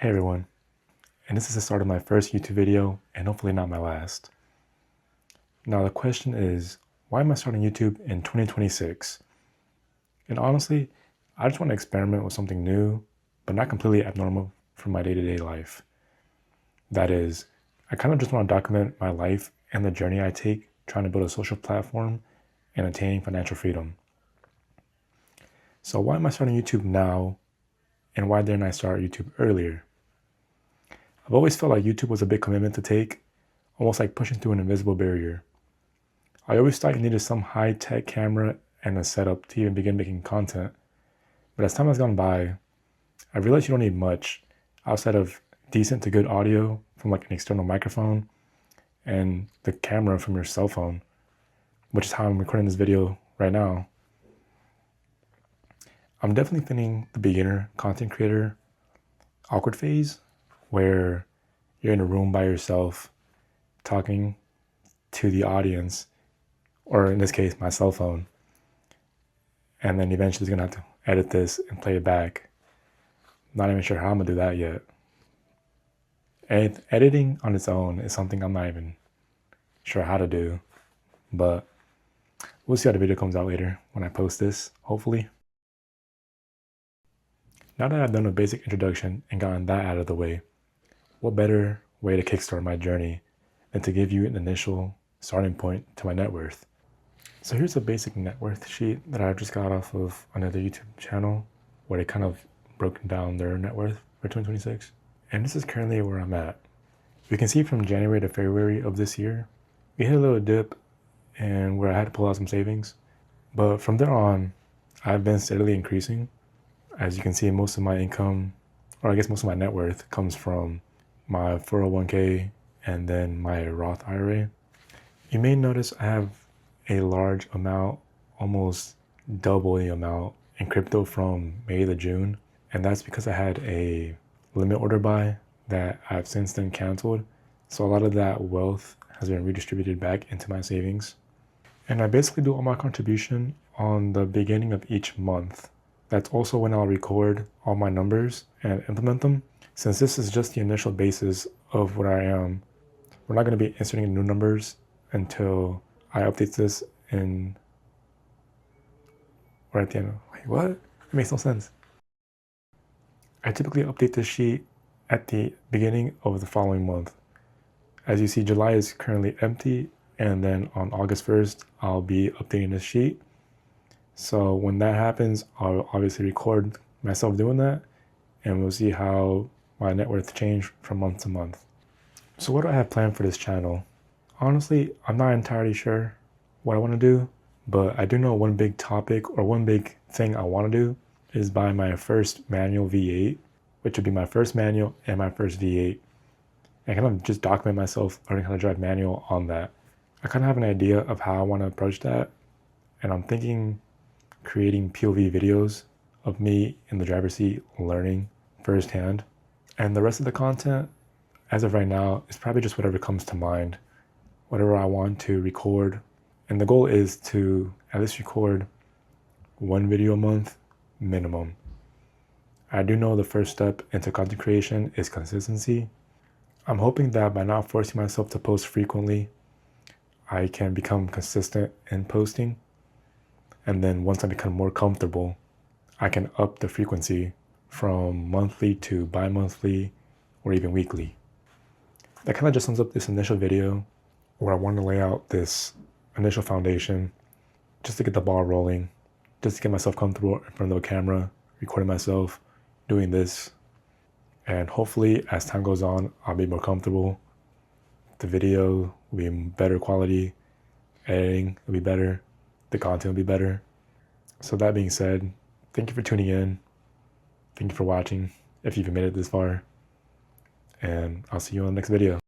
Hey everyone, and this is the start of my first YouTube video, and hopefully not my last. Now the question is, why am I starting YouTube in 2026? And honestly, I just want to experiment with something new, but not completely abnormal from my day-to-day life. That is, I kind of just want to document my life and the journey I take trying to build a social platform and attaining financial freedom. So why am I starting YouTube now, and why didn't I start YouTube earlier? I've always felt like YouTube was a big commitment to take, almost like pushing through an invisible barrier. I always thought you needed some high-tech camera and a setup to even begin making content, but as time has gone by, I realized you don't need much outside of decent to good audio from like an external microphone and the camera from your cell phone, which is how I'm recording this video right now. I'm definitely feeling the beginner content creator awkward phase where you're in a room by yourself talking to the audience, or in this case, my cell phone. And then eventually he's gonna have to edit this and play it back. Not even sure how I'm gonna do that yet. Editing on its own is something I'm not even sure how to do, but we'll see how the video comes out later when I post this, hopefully. Now that I've done a basic introduction and gotten that out of the way, what better way to kickstart my journey than to give you an initial starting point to my net worth? So here's a basic net worth sheet that I just got off of another YouTube channel where they kind of broken down their net worth for 2026. And this is currently where I'm at. You can see from January to February of this year, we hit a little dip and where I had to pull out some savings. But from there on, I've been steadily increasing. As you can see, most of my income, or I guess most of my net worth, comes from my 401k and then my Roth IRA. You may notice I have a large amount, almost double the amount in crypto from May to June. And that's because I had a limit order buy that I've since then canceled. So a lot of that wealth has been redistributed back into my savings. And I basically do all my contribution on the beginning of each month. That's also when I'll record all my numbers and implement them. Since this is just the initial basis of what I am, we're not going to be inserting new numbers until I update this in, or at the end. Wait, what? It makes no sense. I typically update this sheet at the beginning of the following month. As you see, July is currently empty, and then on August 1st, I'll be updating this sheet. So when that happens, I'll obviously record myself doing that, and we'll see how my net worth change from month to month. So what do I have planned for this channel? Honestly, I'm not entirely sure what I want to do, but I do know one big topic or one big thing I want to do is buy my first manual V8, which would be my first manual and my first V8. And kind of just document myself learning how to drive manual on that. I kind of have an idea of how I want to approach that, and I'm thinking creating POV videos of me in the driver's seat learning firsthand. And the rest of the content, as of right now, is probably just whatever comes to mind, whatever I want to record. And the goal is to at least record one video a month minimum. I do know the first step into content creation is consistency. I'm hoping that by not forcing myself to post frequently, I can become consistent in posting. And then once I become more comfortable, I can up the frequency from monthly to bi-monthly or even weekly. That kind of just sums up this initial video where I want to lay out this initial foundation just to get the ball rolling, just to get myself comfortable in front of the camera, recording myself, doing this. And hopefully as time goes on, I'll be more comfortable. The video will be better quality, editing will be better, the content will be better. So that being said, thank you for tuning in. Thank you for watching, if you've made it this far. And I'll see you on the next video.